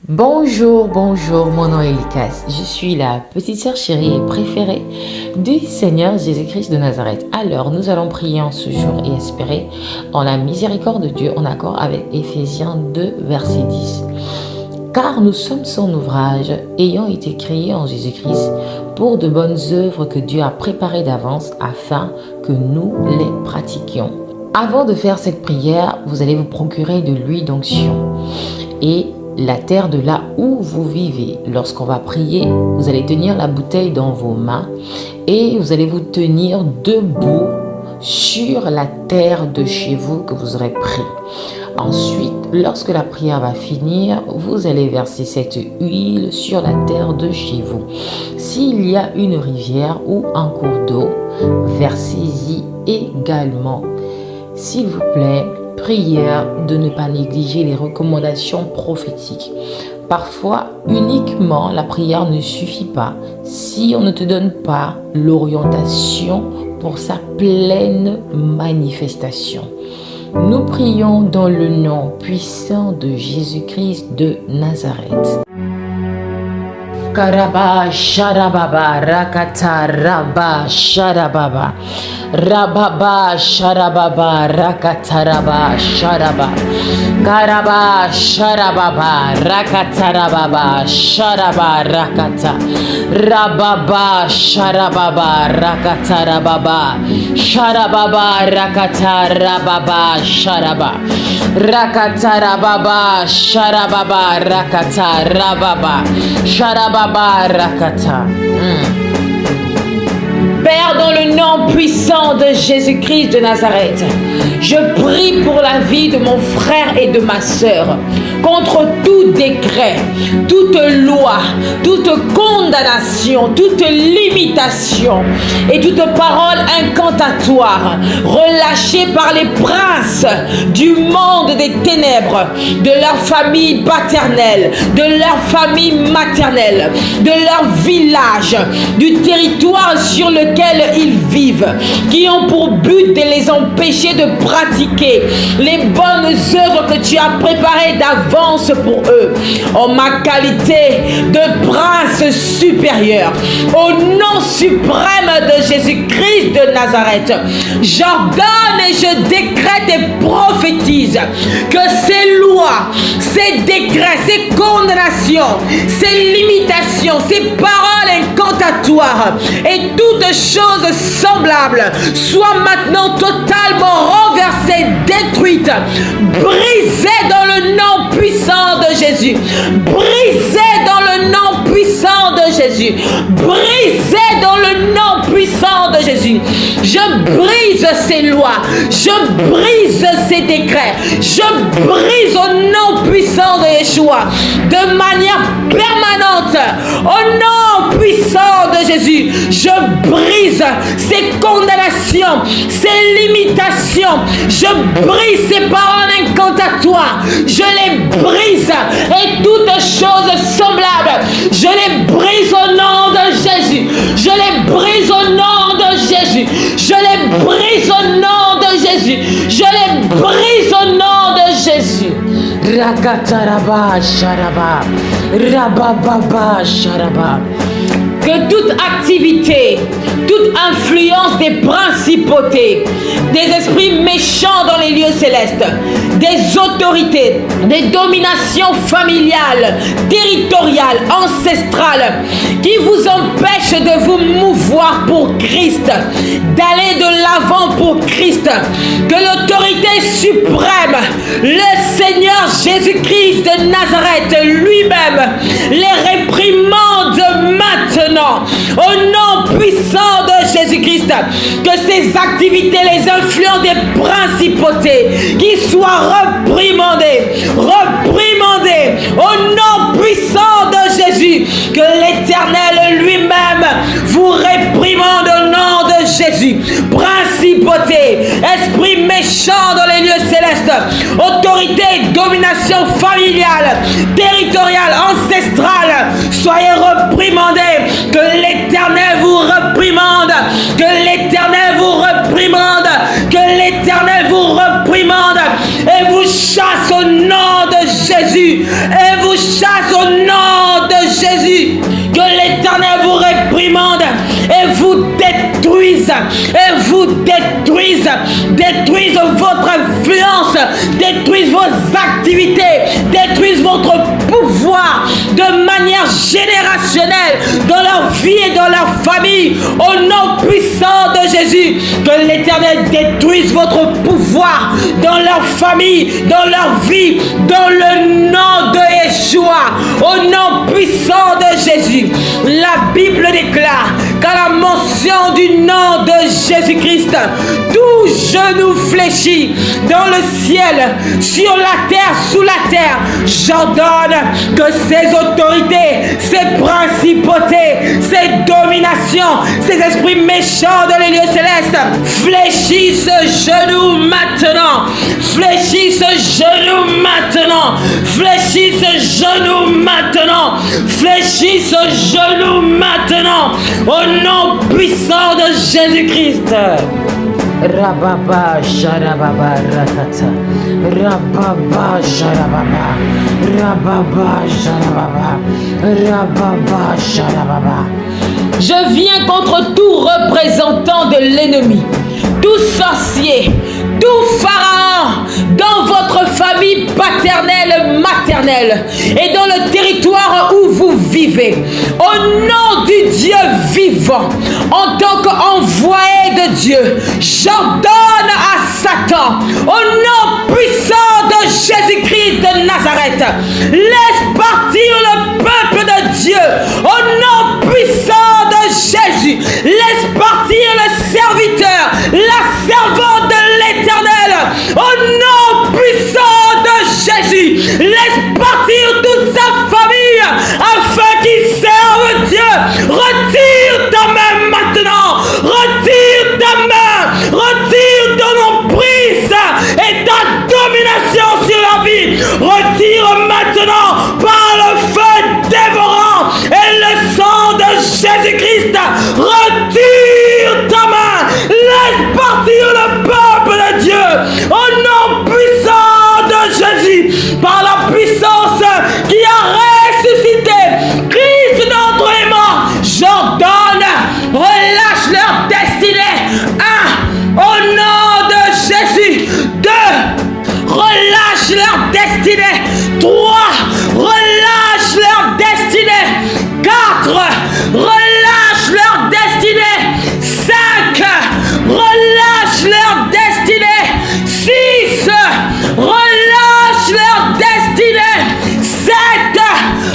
Bonjour, bonjour, mon nom est Likas. Je suis la petite sœur chérie et préférée du Seigneur Jésus-Christ de Nazareth. Alors, nous allons prier en ce jour et espérer en la miséricorde de Dieu en accord avec Éphésiens 2, verset 10. Car nous sommes son ouvrage, ayant été créés en Jésus-Christ pour de bonnes œuvres que Dieu a préparées d'avance afin que nous les pratiquions. Avant de faire cette prière, vous allez vous procurer de l'huile d'onction et la terre de là où vous vivez. Lorsqu'on va prier, vous allez tenir la bouteille dans vos mains et vous allez vous tenir debout sur la terre de chez vous que vous aurez pris. Ensuite, lorsque la prière va finir, vous allez verser cette huile sur la terre de chez vous. S'il y a une rivière ou un cours d'eau, versez-y également. S'il vous plaît, prière de ne pas négliger les recommandations prophétiques. Parfois, uniquement la prière ne suffit pas si on ne te donne pas l'orientation pour sa pleine manifestation. Nous prions dans le nom puissant de Jésus-Christ de Nazareth. Karaba Sharababa Rakata Raba Sharababa Rababa Sharababa Rakata Raba Sharaba Karaba Sharababa Rakata Rababa Sharaba Rakata Rababa Sharababa Rakata Rababa Sharababa Rakata Rababa Sharaba Rakata Rababa Sharababa Rakata Rababa Sharababa Rakata. Père, dans le nom puissant de Jésus-Christ de Nazareth, je prie pour la vie de mon frère et de ma sœur, contre tout décret, toute loi, toute condamnation, toute limitation et toute parole incantatoire relâchée par les princes du monde des ténèbres, de leur famille paternelle, de leur famille maternelle, de leur village, du territoire sur lequel ils vivent, qui ont pour but de les empêcher de pratiquer les bonnes œuvres que tu as préparées d'avance pour eux. En ma qualité de prince supérieur, au nom suprême de Jésus-Christ de Nazareth, j'ordonne et je décrète et prophétise que ces lois, ces décrets, ces condamnations, ces limitations, ces paroles incantatoires et toutes choses semblables soient maintenant totalement renversées, détruites, brisées dans le nom puissant de Jésus, brisées dans le nom puissant de Jésus, brisées dans le nom puissant de Jésus. Je brise ces lois, je brise ces décrets, je brise au nom puissant de Yeshua de manière permanente, au nom puissant de Jésus. Je brise ces condamnations, ces limitations, je brise ces paroles incantatoires, je les brise et toutes choses semblables, je les brise au nom de Jésus, je les brise au nom de Jésus, je les brise au nom de Jésus, je les brise au nom de Jésus. Rakataraba Sharaba Rabababa Sharaba. Que toute activité, toute influence des principautés, des esprits méchants dans les lieux célestes, des autorités, des dominations familiales, territoriales, ancestrales, qui vous empêchent de vous mouvoir pour Christ, d'aller de l'avant pour Christ, que l'autorité suprême, le Seigneur Jésus-Christ de Nazareth lui-même, les réprimande maintenant. Au nom puissant de Jésus-Christ, que ces activités, les influences des principautés, qui soient reprimandées, au nom puissant de Jésus, que l'Éternel lui-même vous réprimande au nom de Jésus. Principauté, esprit méchant dans les lieux célestes, autorité, domination familiale, territoriale, ancestrale, soyez reprimandés. Que l'Éternel vous reprimande, que l'Éternel vous reprimande, que l'Éternel vous reprimande et vous chasse au nom de Jésus, et vous chasse au nom de Jésus. Que l'Éternel vous réprimande et vous détruise. Et vous détruise. Détruise votre influence. Détruise vos activités. Détruise votre pouvoir de manière générationnelle dans leur vie et dans leur famille. Au nom puissant de Jésus. Que l'Éternel détruise votre pouvoir dans leur famille, dans leur vie, dans le nom de Yeshua. Au nom puissant de Jésus. La Bible déclare qu'à la mention du nom de Jésus-Christ, tout genou fléchit dans le ciel, sur la terre, sous la terre. J'ordonne que ces autorités, ces principautés, ces dominations, ces esprits méchants de les lieux célestes fléchissent genou maintenant. Fléchissent genou maintenant. Fléchissent genou maintenant. Fléchissent genou maintenant. Au nom puissant de Jésus-Christ. Rababa Jarababa Ratata Rababa Jarababa Rababa Jarababa Rababa Jarababa. Je viens contre tout représentant de l'ennemi, tout sorcier, tout pharaon dans votre famille paternelle, maternelle et dans le territoire où vous vivez. Au nom du Dieu vivant, en tant qu'envoyé de Dieu, j'ordonne à Satan, au nom puissant de Jésus-Christ de Nazareth, laisse partir le peuple de Dieu. Au nom puissant de Jésus, laisse partir le serviteur, la servante de l'Éternel. Au nom puissant de Jésus, laisse partir toute sa famille afin qu'il serve Dieu. Retire ta main maintenant. Retire ta main. Retire ton emprise et ta domination sur la vie. Retire maintenant par le feu dévorant et le sang de Jésus-Christ. Retire ta main. Laisse partir le peuple de Dieu. Au nom puissant de Jésus, par la puissance qui a ressuscité Christ d'entre les morts, j'ordonne, relâche leur destinée. 1. Au nom de Jésus. 2. Relâche leur destinée. 3. Relâche leur destinée. 4. Relâche leur destinée. 5. Relâche leur destinée. 6. Relâche leur destinée. 7.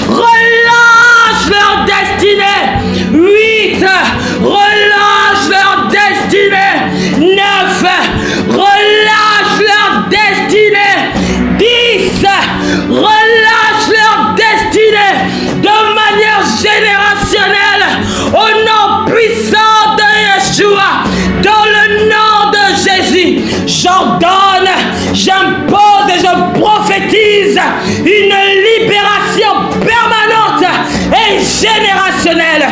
Relâche leur destinée. 8. Relâche leur destinée. 9. Relâche leur destinée. 10. Relâche leur destinée de manière générationnelle. Au nom puissant de Yeshua, dans le nom de Jésus, j'ordonne, j'impose et je prophétise une libération permanente et générationnelle.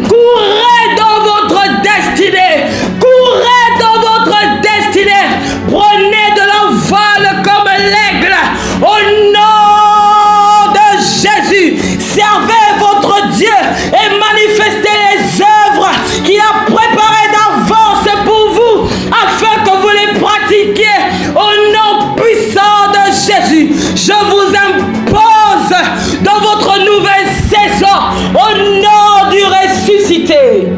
Courez dans votre destinée. Courez dans votre destinée. Prenez de l'envol comme l'aigle. Au nom de Jésus, servez votre Dieu et manifestez les œuvres qu'il a préparées d'avance pour vous afin que vous les pratiquiez. Au nom puissant de Jésus, je vous impose dans votre nouvelle saison au nom du ressuscité.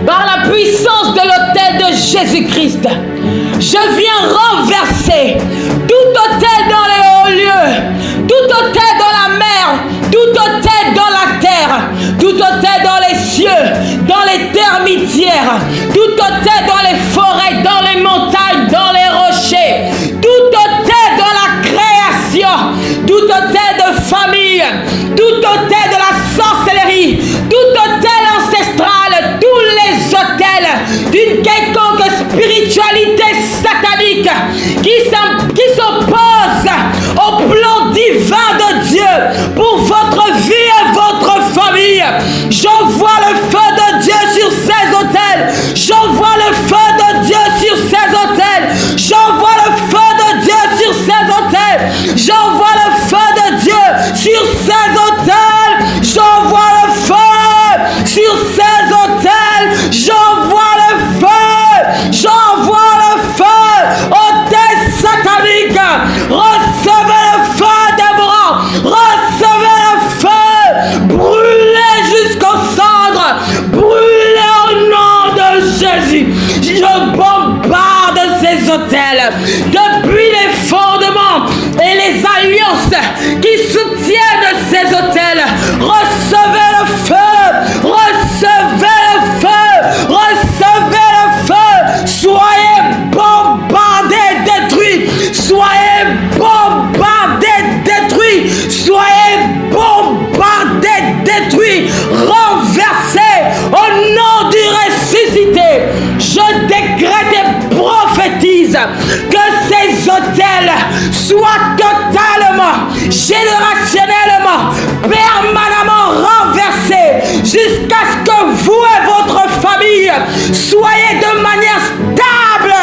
Par la puissance de l'autel de Jésus-Christ, je viens renverser tout autel dans les hauts lieux, tout autel dans la mer, tout autel dans la terre, tout autel dans les cieux, dans les termitières, tout autel dans les forêts, dans les montagnes, dans les rochers, tout autel dans la création, tout autel de famille, tout autel de la sorcellerie, tout autel ancestral, tous les autels d'une quelconque spiritualité satanique qui s'oppose au plan divin de Dieu pour votre vie et votre famille. J'envoie le feu de Dieu sur ces autels. J'envoie le feu de Dieu sur ces autels. J'envoie le feu de Dieu sur ces autels. J'envoie le feu de Dieu sur ces autels. Église. Que ces autels soient totalement, générationnellement, permanemment renversés jusqu'à ce que vous et votre famille soyez de manière stable,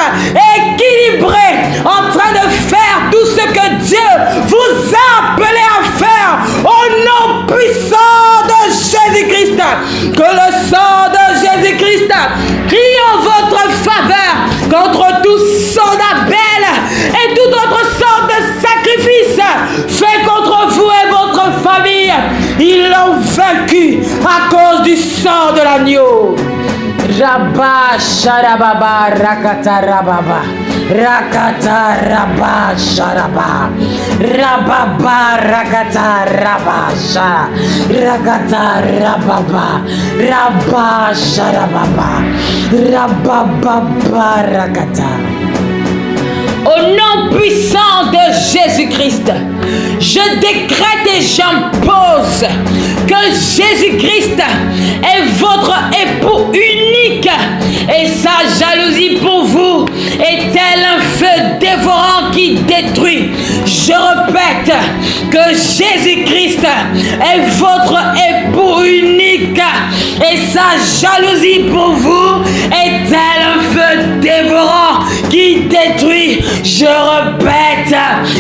équilibrée, en train de faire tout ce que Dieu vous a appelé à faire au nom puissant de Jésus-Christ. Que le sang de Jésus-Christ crie en votre faveur contre tout sang d'Abel et toute autre sorte de sacrifice fait contre vous et votre famille. Ils l'ont vaincu à cause du sang de l'agneau. Rabba Sharababa Rakata Rababa Rakata Rabba Sharaba Rababa Rakata Rabba Shara Rakata Rababa Rabba Sharababa Rababa Rakata. Au nom puissant de Jésus-Christ, je décrète et j'impose que Jésus-Christ est votre époux unique et sa jalousie pour vous est tel un feu dévorant qui détruit. Je répète que Jésus-Christ est votre époux unique et sa jalousie pour vous est tel un feu dévorant qui détruit. Je répète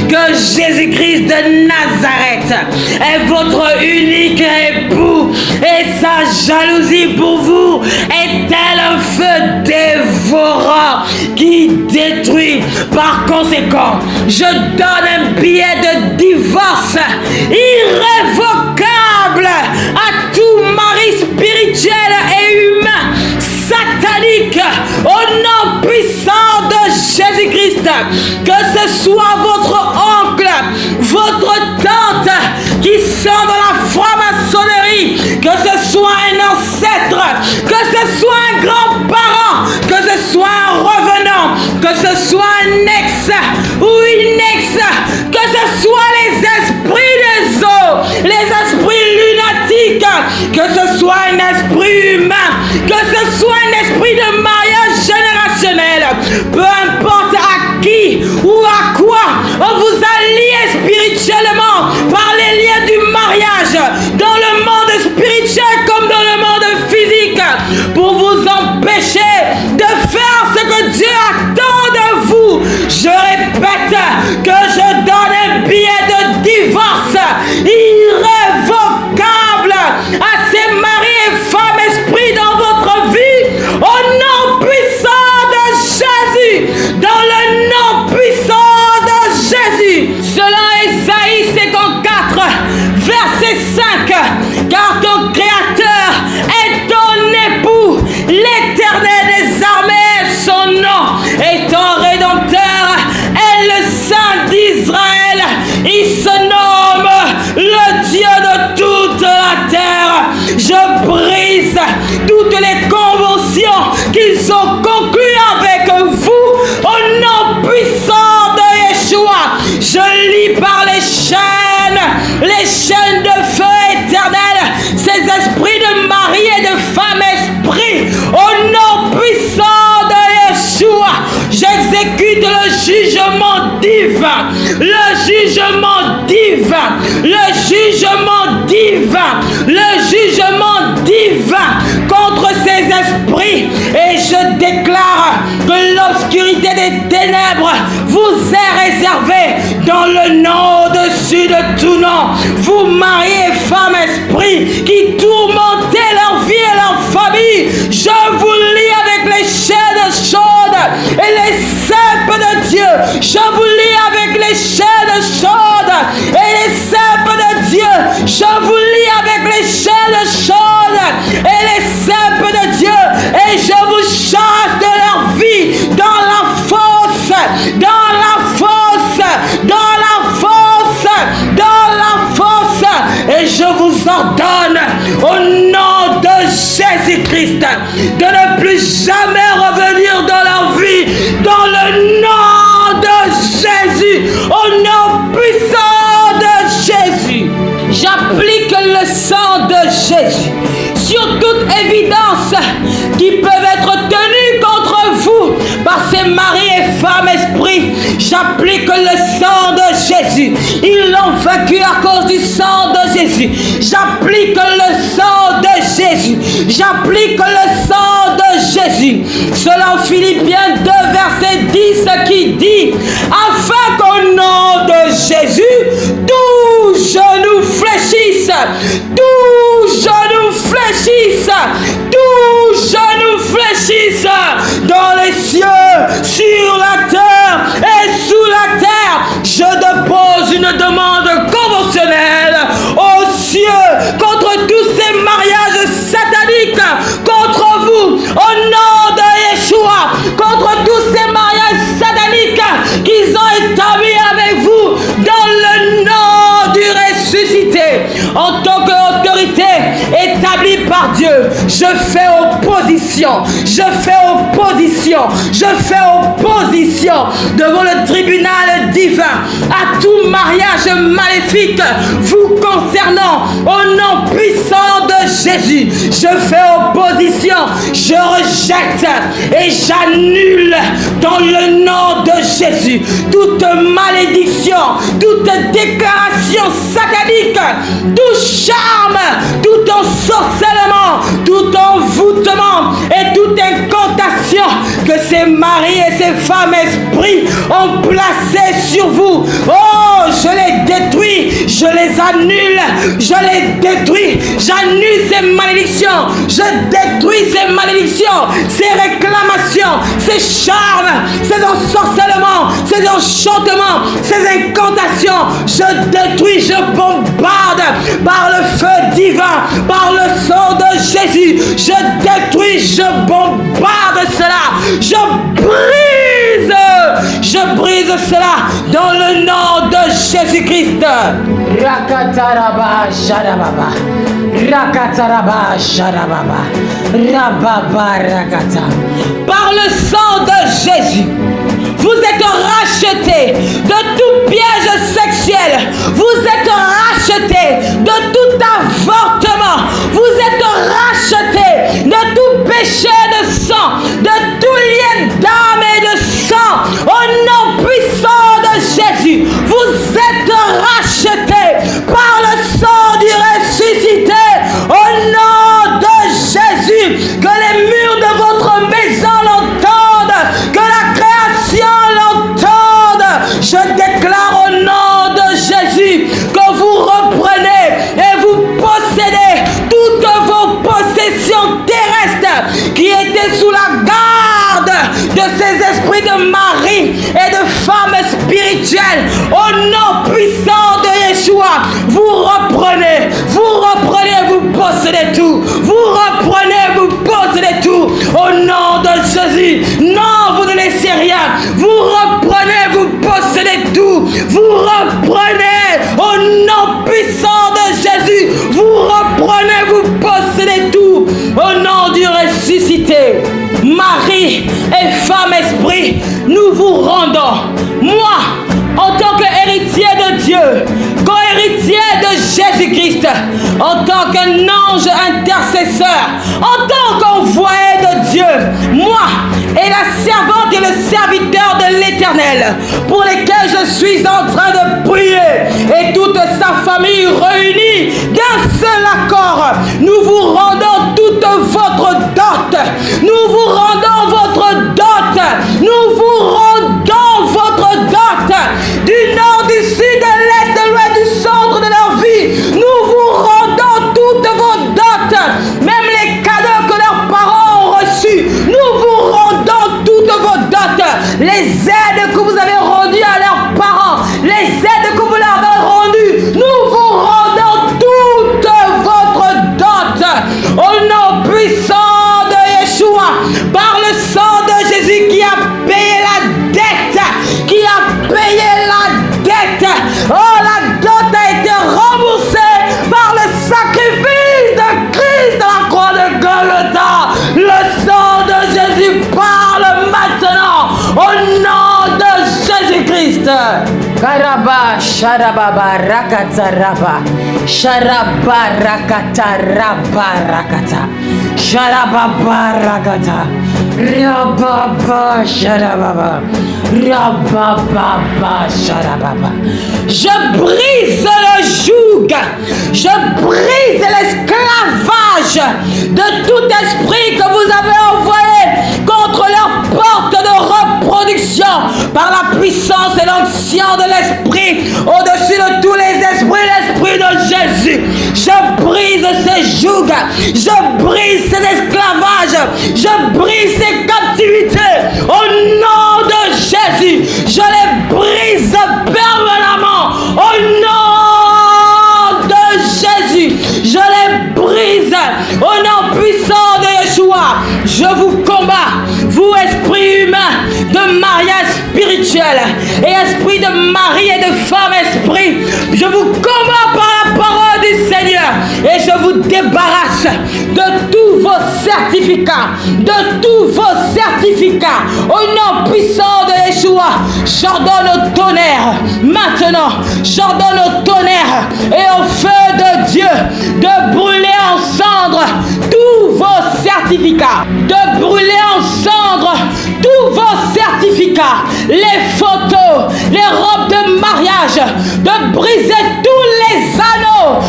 que Jésus-Christ de Nazareth est votre unique époux et sa jalousie pour vous est tel un feu dévorant qui détruit. Par conséquent, je donne un billet de divorce irrévocable à tout mari spirituel et humain satanique au nom puissant de Jésus-Christ. Que ce soit votre oncle, votre tante qui sont dans la franc-maçonnerie, que ce soit un ancêtre, que ce soit un grand-parent, que ce soit un revenant, que ce soit un ex ou une ex, que ce soit les esprits des eaux, les esprits lunatiques, que ce soit un esprit humain, que ce soit un esprit de mariage générationnel, peu importe à qui ou à quoi on vous a lié spirituellement par les liens du mariage, dans le monde spirituel comme dans le monde physique, pour vous empêcher de faire ce que Dieu attend de vous. Je répète que je donne un billet de divorce irrévocable à ces maris et femmes esprits dans votre vie, au nom puissant de Jésus, dans le nom puissant de Jésus. Selon Ésaïe 54, verset 5, car ton Créateur est ton époux, l'Éternel des armées, son nom est ton Rédempteur, est le Saint d'Israël, il se nomme le Dieu de toute la terre. Je brise toutes les conventions qu'ils ont conclues avec vous au nom puissant de Yeshua. Je lis par les chaînes de feu éternel, ces esprits de mari et de femme esprits, au nom puissant de Yeshua. J'exécute le jugement divin, le jugement divin, le jugement divin, le jugement divin contre ces esprits, et je déclare que l'obscurité des ténèbres vous est réservée dans le nom au-dessus de tout nom. Vous mariés, femmes, esprits qui tourmentez leur vie et leur famille, je vous lie avec les chaînes chaudes et les cèpes de Dieu. Je vous lie avec les chaînes chaudes et les cèpes de Dieu. Je vous lie avec les chaînes chaudes et les cèpes de Dieu, et je vous chasse de leur vie dans la fosse, dans la fosse, dans la fosse, dans la fosse, et je vous ordonne au nom de Jésus-Christ de ne plus jamais revenir dans leur vie, dans le nom de Jésus, au nom puissant de Jésus. J'applique le sang de Jésus sur toute évidence qui peuvent être tenues contre vous par ces maris et femmes J'applique le sang de Jésus. Ils l'ont vaincu à cause du sang de Jésus. J'applique le sang de Jésus. J'applique le sang de Jésus. Selon Philippiens 2, verset 10 qui dit, afin qu'au nom de Jésus, tout genou fléchisse, tout genou fléchisse, tout genou fléchisse dans les cieux, sur la terre et sous la terre. Je dépose une demande conventionnelle aux cieux contre tous ces mariages sataniques, contre vous, au nom de Yeshua, contre tous ces mariages sataniques qu'ils ont établis avec vous dans le nom du ressuscité. En tant qu'autorité établie par Dieu, je fais opposition, je fais opposition, je fais opposition devant le tribunal divin à tout mariage maléfique vous concernant au nom puissant de Jésus. Je fais opposition, je rejette et j'annule dans le nom de Jésus toute malédiction, toute déclaration satanique, tout charme, tout ensorcellement, tout envoûtement et toute incantation que ces maris et ces femmes esprits ont placé sur vous. Oh, je les détruis, je les annule, je les détruis, j'annule ces malédictions, je détruis ces malédictions, ces réclamations, ces charmes, ces ensorcellements, ces enchantements, ces incantations. Je détruis, je bombarde par le feu divin, par le sang de Jésus. Je détruis, je bombarde cela, je brise cela dans le nom de Jésus-Christ. Rakataraba Sharababa, Rakataraba Sharababa, Rababa Rakata. Par le sang de Jésus, vous êtes rachetés de tout piège sexuel. Vous êtes rachetés de tout avortement. Vous êtes rachetés de tout péché de sang, de tout lien d'âme et de sang. Au nom puissant de Jésus, vous êtes rachetés par le sang du ressuscité. Au nom de Jésus, que les murs de votre maison l'entendent, que la création l'entende. Je déclare au nom de Jésus que vous reprenez et vous possédez toutes vos possessions terrestres qui étaient sous la garde de ces esprits de mari et de femmes spirituelles. Au nom puissant de Yeshua, vous reprenez, vous possédez tout. Vous reprenez, vous possédez tout. Au nom de Jésus, non, vous ne laissez rien. Vous reprenez, vous possédez tout. Vous reprenez, au nom puissant de Jésus, vous reprenez, vous possédez tout. Au nom du ressuscité, Marie et femme esprit, nous vous rendons. Moi, en tant qu'héritier de Dieu, co-héritier de Jésus-Christ, en tant qu'un ange intercesseur, en tant qu'envoyé de Dieu, moi et la servante et le serviteur de l'Éternel, pour lesquels je suis en train de prier, et toute sa famille réunie d'un seul accord, nous vous rendons toute votre dot, nous vous rendons votre dot, nous vous rendons votre dot, du nord, du sud, de l'est, de l'ouest, du centre de leur vie. Nous vous rendons toutes vos dots, même les cadeaux que leurs parents ont reçus. Nous vous rendons toutes vos dots, les aides que vous avez rendues à leurs parents, les aides que vous leur avez rendues. Nous vous rendons toute votre dot au nom puissant de Yeshua, par le sang de Jésus qui a payé la dette, qui a payé la dette. Oh, la dot a été remboursée par le sacrifice de Christ à la croix de Golgotha. Le sang de Jésus parle maintenant au nom de Jésus-Christ. Karaba, Sharababa, Rakataraba. Sharabarakata rabarakata. Sharababarakata. Rababa sharababa. Rababa sharababa. Je brise le joug. Je brise l'esclavage de tout esprit que vous avez envoyé contre leur porte de reproduction par la puissance et l'onction de l'esprit au-dessus de tous les esprits, l'esprit de Jésus. Je brise ces jougs, je brise ces esclavages, je brise ces captivités au nom de Jésus. Je les brise permanemment au nom de Jésus. Je les brise au nom puissant de Yeshua. Je vous combats, vous esprits humains de mariage spirituel et esprit de mari et de femme esprit. Je vous combats par la parole du Seigneur et je vous débarrasse de tous vos certificats, au nom puissant de Yeshua. J'ordonne au tonnerre maintenant, j'ordonne au tonnerre et au feu de Dieu de brûler en cendres tous vos certificats, de brûler en cendres tous vos certificats, les photos, les robes de mariage, de briser tous les anneaux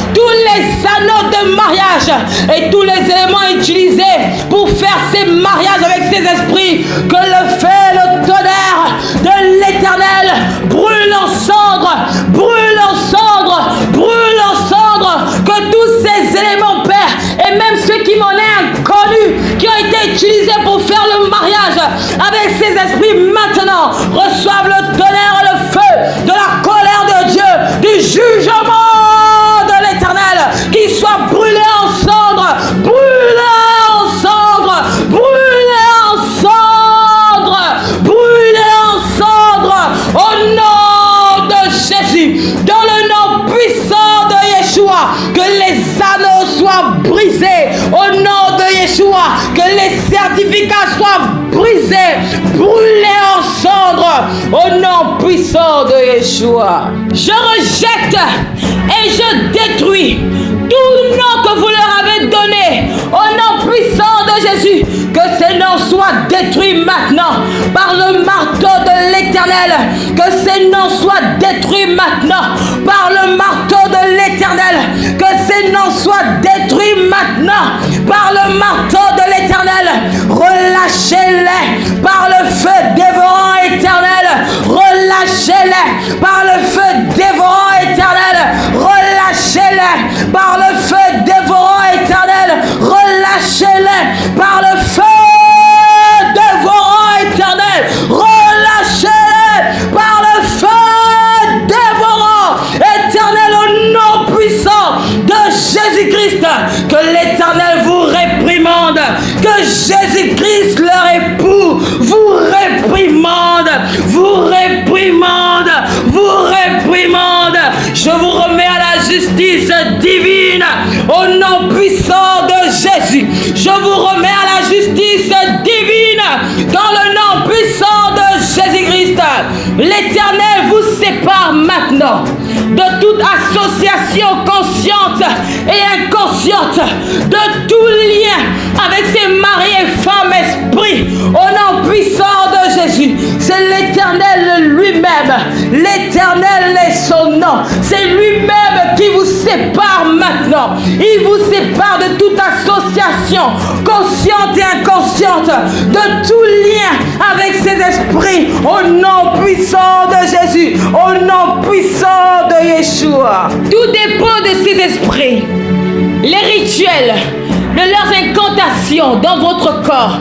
de mariage et tous les éléments utilisés pour faire ces mariages avec ces esprits. Que le feu, le tonnerre de l'Éternel brûle en cendres, brûle en cendres, brûle en cendres. Que tous ces éléments, Père, et même ceux qui m'en est inconnus, qui ont été utilisés pour faire le mariage avec ces esprits, maintenant reçoivent le tonnerre et le feu de la colère de Dieu, du jugement de l'Éternel, qui soit brûlé en cendres, brûlé en cendres, brûlé en cendres, brûlé en cendres, au nom de Jésus, dans le nom puissant de Yeshua, que les anneaux soient brisés, au nom de Yeshua, que les certificats soient brisés, brûlés en cendres, au nom puissant de Yeshua. Je rejette et je détruis tout nom que vous leur avez donné, au nom puissant de Jésus. Que ces noms soient détruits maintenant par le marteau de l'Éternel. Que ces noms soient détruits maintenant par le marteau de l'Éternel. Que ces noms soient détruits maintenant par le marteau de l'Éternel. Relâchez-les par le feu dévorant éternel. Relâchez-les par le feu dévorant éternel. Relâchez-les par le feu dévorant éternel. Relâchez-les par le feu dévorant éternel. Relâchez-les par le feu dévorant éternel, au nom puissant de Jésus-Christ. Que l'Éternel vous réprimande, que Jésus-Christ, leur époux, vous réprimande, vous réprimande, vous réprimande. Je vous remets à la justice divine, au nom puissant de Jésus. Je vous remets à la justice divine, dans le nom puissant de Jésus-Christ. L'Éternel vous sépare maintenant de toute association consciente et inconsciente, de tout lien avec ces maris et femmes esprits, au nom puissant de Jésus. C'est l'Éternel lui-même. L'Éternel est son nom. C'est lui-même qui vous sépare maintenant. Il vous sépare de toute association consciente et inconsciente, de tout lien avec ces esprits, au nom puissant de Jésus, au nom puissant de Yeshua. Tout dépend de ces esprits, les rituels de leurs incantations dans votre corps.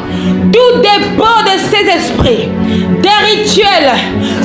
Tout dépend de ces esprits, des rituels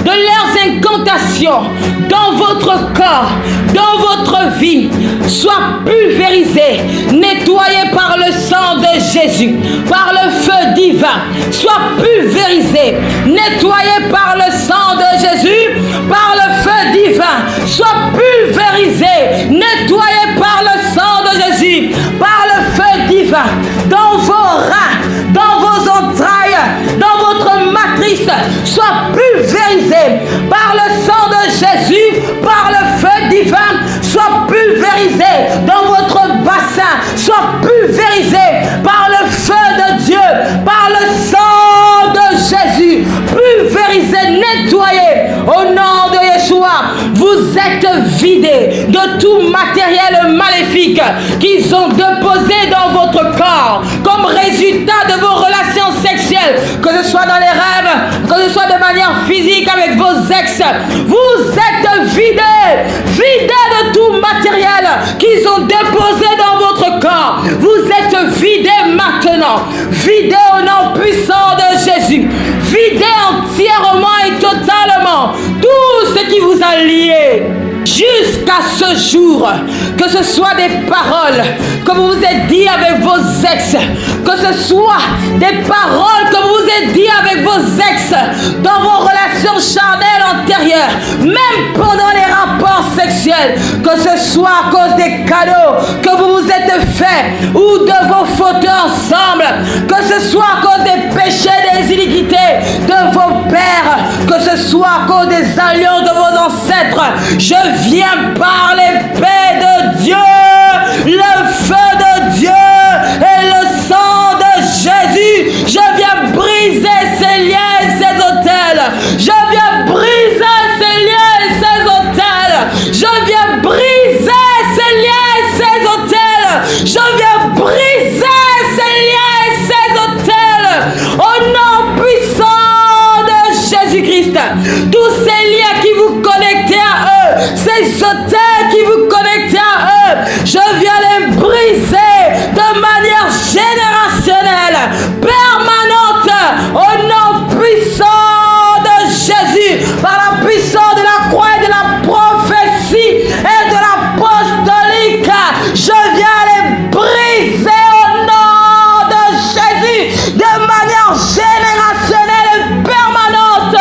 de leurs incantations dans votre corps, dans votre vie, soient pulvérisés, nettoyés par le sang de Jésus, par le feu divin, soient pulvérisés, nettoyés par le sang de Jésus, par le feu divin, soient pulvérisés, nettoyés par le sang de Jésus, par le feu divin, dans vos reins, dans vos entrailles, dans votre matrice, soit pulvérisé par le sang de Jésus, par le feu divin, soit pulvérisé de tout matériel maléfique qu'ils ont déposé dans votre corps comme résultat de vos relations sexuelles, que ce soit dans les rêves, que ce soit de manière physique avec vos ex. Vous êtes vidés de tout matériel qu'ils ont déposé dans votre corps. Vous êtes vidés maintenant, vidés au nom puissant de Jésus, vidés entièrement et totalement tout ce qui vous a lié. Jusqu'à ce jour, que ce soit des paroles que vous vous êtes dit avec vos ex, que ce soit des paroles que vous vous êtes dit avec vos ex dans vos relations charnelles antérieures, même pendant les rapports sexuels, que ce soit à cause des cadeaux que vous vous êtes faits ou de vos fautes ensemble, que ce soit à cause des péchés, des iniquités de vos pères, que ce soit à cause des alliances de vos ancêtres, je viens par l'épée de Dieu, le feu de Dieu et le sang de Jésus. Je viens briser ces liens et ces autels. Je viens briser ces liens et ces autels. Je viens briser ces liens et ces autels. Je viens briser ces liens et ces autels. Au nom puissant de Jésus-Christ, tous ces liens qui vous connectent à eux, ces autels qui vous connectent à eux, je viens les briser de manière générationnelle, permanente, au nom puissant de Jésus, par la puissance de la croix et de la prophétie et de l'apostolique. Je viens les briser au nom de Jésus de manière générationnelle et permanente.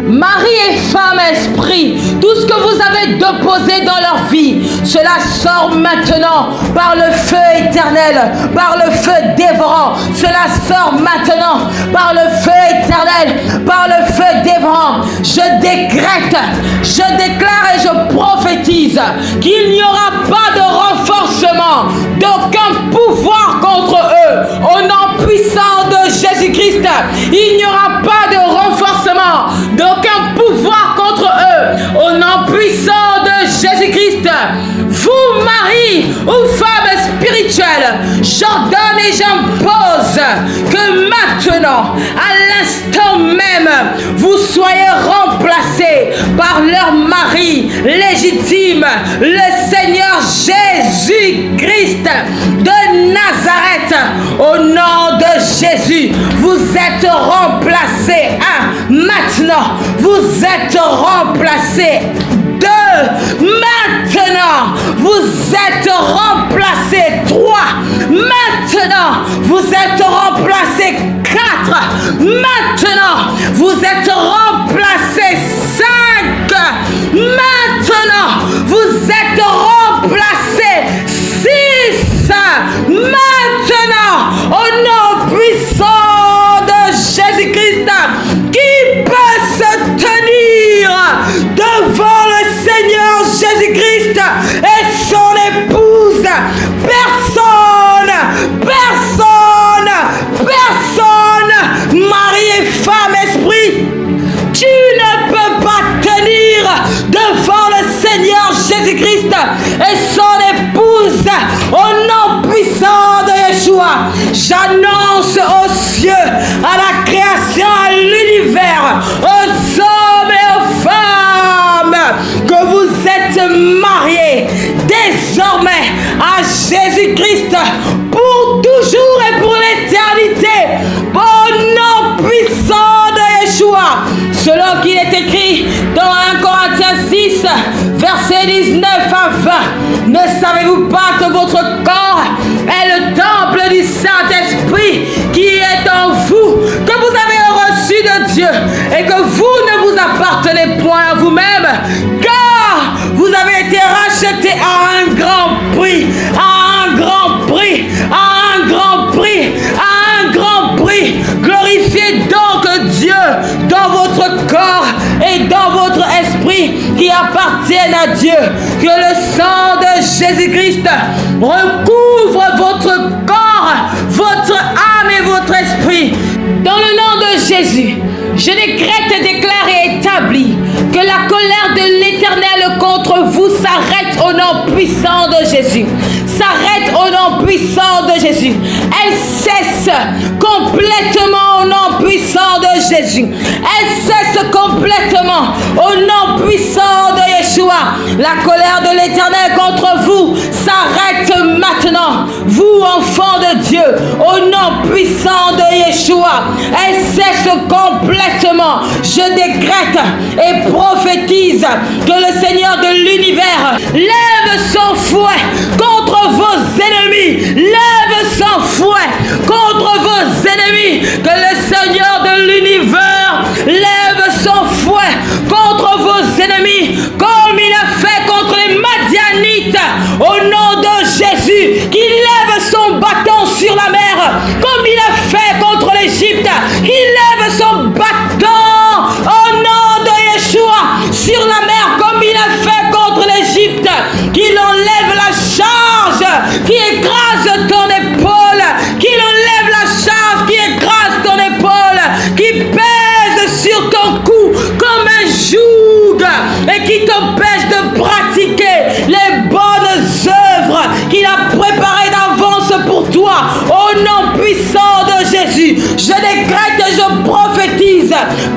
Marie et femme esprit, tout ce que vous avez déposé dans leur vie, cela sort maintenant par le feu éternel, par le feu dévorant. Cela sort maintenant par le feu éternel, par le feu dévorant. Je décrète, je déclare et je prophétise qu'il n'y aura pas de renforcement d'aucun pouvoir contre eux. Au nom puissant de Jésus-Christ, il n'y aura pas de renforcement d'aucun pouvoir contre eux. Au nom puissant de Jésus-Christ, vous, mari ou femme spirituelle, j'ordonne et j'impose que maintenant, à l'instant même, vous soyez remplacés par leur mari légitime, le Seigneur Jésus-Christ de Nazareth. Au nom de Jésus, vous êtes remplacés. Maintenant, vous êtes remplacés. Maintenant, vous êtes remplacés. 3. Maintenant, vous êtes remplacés. 4. Maintenant, vous êtes remplacés. 5. Maintenant, vous êtes remplacés. 6. Maintenant, au nom puissant de Jésus-Christ, qui peut se tenir devant le Seigneur Jésus-Christ et son épouse? Personne, personne, personne. Mari et femme esprit, tu ne peux pas tenir devant le Seigneur Jésus-Christ et son épouse. Au nom puissant de Yeshua, j'annonce aux cieux, à la création, à l'univers, aux hommes et aux femmes, que vous êtes mariés désormais à Jésus-Christ pour toujours et pour l'éternité. Au nom puissant de Yeshua, selon qu'il est écrit dans 1 Corinthiens 6, versets 19 à 20. Ne savez-vous pas que votre corps est le temple du Saint-Esprit qui est en vous, que vous avez reçu de Dieu et que vous ne vous appartenez point à vous-même, car vous avez été rachetés à un grand prix, à un grand prix, à un grand prix, à un grand prix. Glorifiez donc Dieu dans votre corps et dans votre esprit qui appartiennent à Dieu. Que le sang de Jésus-Christ recouvre votre corps, votre âme et votre esprit. Dans le nom de Jésus, je décrète, déclare et établis que la colère de l'Éternel contre vous s'arrête au nom puissant de Jésus. S'arrête au nom puissant de Jésus. Elle cesse complètement au nom puissant de Jésus. Elle cesse complètement au nom puissant de Yeshua. La colère de l'Éternel contre vous s'arrête maintenant. Vous, enfants de Dieu, au nom puissant de Yeshua, elle cesse complètement. Je décrète et prophétise que le Seigneur de l'univers lève son fouet contre vos ennemis. Lève son fouet contre vos ennemis. Que le Seigneur de l'univers lève son fouet contre vos ennemis, comme il a fait contre les Madianites, au nom de Jésus, qui lève son bâton sur la mer, comme il a fait contre l'Égypte, qui lève son bâton au nom de Yeshua sur la mer, comme il a fait contre l'Égypte, qu'il enlève la charge qui écrase ton épaule, qu'il enlève la charge qui écrase ton épaule, qui pèse sur ton cou comme un joug et qui t'empêche de pratiquer les bonnes œuvres qu'il a préparées d'avance pour toi. Au nom puissant de Jésus, je décrète et je prophétise.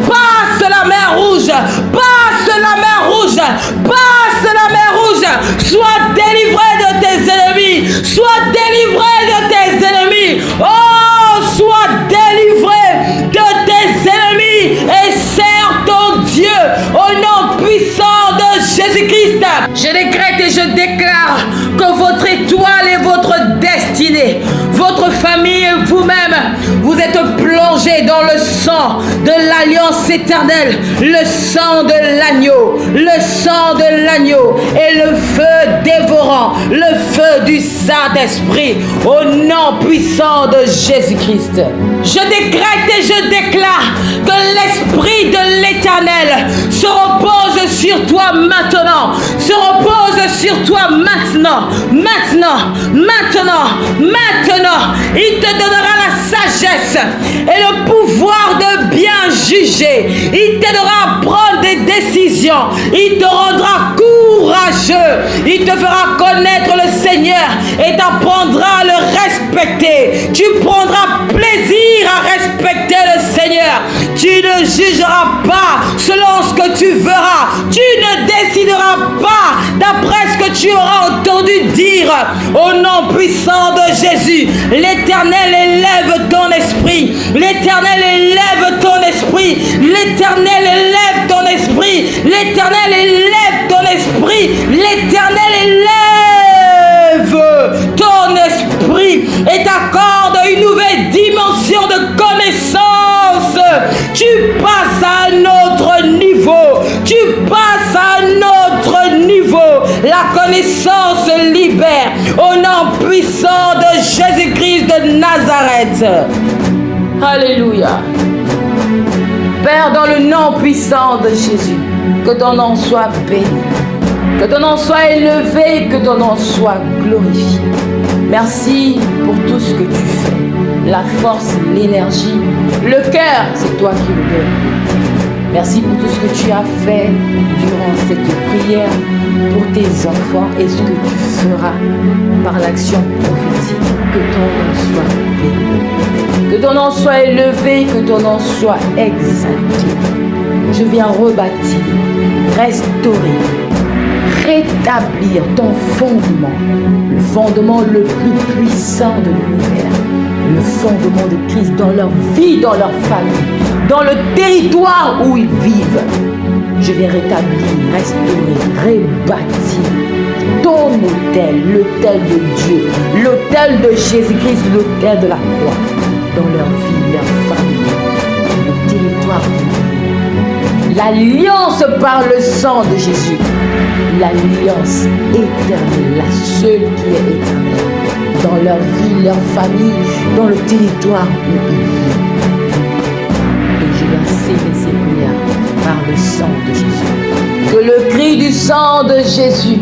Passe la mer rouge, passe la mer rouge, passe la mer rouge. Sois délivré de tes ennemis, sois délivré de tes ennemis. Oh, sois délivré de tes ennemis et sers ton Dieu au nom puissant de Jésus-Christ. Je décrète et je déclare que votre étoile est votre destinée. Votre famille et vous-même, vous êtes plongés dans le sang de l'alliance éternelle, le sang de l'agneau, le sang de l'agneau et le feu dévorant, le feu du Saint-Esprit, au nom puissant de Jésus-Christ. Je décrète et je déclare que l'Esprit de l'Éternel se repose sur toi maintenant, se repose sur toi maintenant, maintenant, maintenant, maintenant. Il te donnera la sagesse et le pouvoir de bien juger. Il t'aidera à prendre des décisions. Il te rendra courageux. Il te fera connaître le Seigneur et t'apprendra à le respecter. Tu prendras plaisir à respecter le Seigneur. Tu ne jugeras pas selon ce que tu verras. Tu ne décideras pas d'après ce que tu auras entendu dire. Au nom puissant de Jésus, l'Éternel élève ton esprit. L'Éternel élève ton esprit. L'Éternel élève ton esprit. L'Éternel élève ton esprit. L'Éternel élève ton esprit et t'accorde une nouvelle dimension de connaissance. Tu passes à un autre niveau. Tu passes à un autre niveau. La connaissance libère au nom puissant de Jésus-Christ de Nazareth. Alléluia. Père, dans le nom puissant de Jésus, que ton nom soit béni, que ton nom soit élevé, que ton nom soit glorifié. Merci pour tout ce que tu fais. La force, l'énergie, le cœur, c'est toi qui le donnes. Merci pour tout ce que tu as fait durant cette prière pour tes enfants et ce que tu feras par l'action prophétique. Que ton nom soit béni, que ton nom soit élevé, que ton nom soit exalté. Je viens rebâtir, restaurer, rétablir ton fondement, le fondement le plus puissant de l'univers, le fondement de Christ dans leur vie, dans leur famille, dans le territoire où ils vivent. Je vais rétablir, restaurer, rebâtir ton autel, l'autel de Dieu, l'autel de Jésus-Christ, l'autel de la croix, dans leur vie, leur famille, le territoire où ils vivent. L'alliance par le sang de Jésus, l'alliance éternelle, la seule qui est éternelle, dans leur vie, leur famille, dans le territoire où ils vivent. Et je vais sceller ces prières par le sang de Jésus. Que le cri du sang de Jésus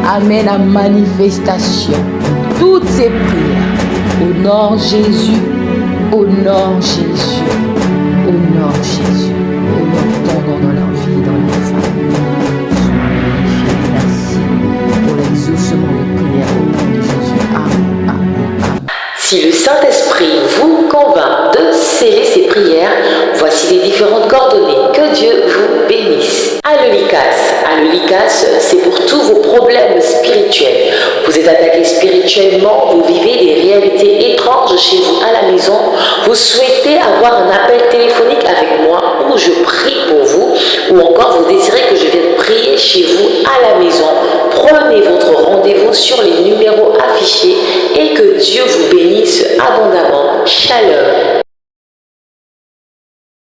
amène à manifestation toutes ces prières. Honore Jésus, honore Jésus, honore Jésus, honore ton nom dans leur vie, dans leur famille. Sois magnifié. Merci pour l'exaucement Si le Saint-Esprit vous convainc de sceller ces prières, voici les différentes coordonnées. Que Dieu vous bénisse. Aleulicas, c'est pour tous vos problèmes spirituels. Vous êtes attaqué spirituellement, vous vivez des réalités étranges chez vous à la maison, vous souhaitez avoir un appel téléphonique avec moi où je prie pour vous, ou encore vous désirez que je vienne prier chez vous à la maison. Prenez votre rendez-vous sur les numéros affichés et que Dieu vous bénisse abondamment. Shalom.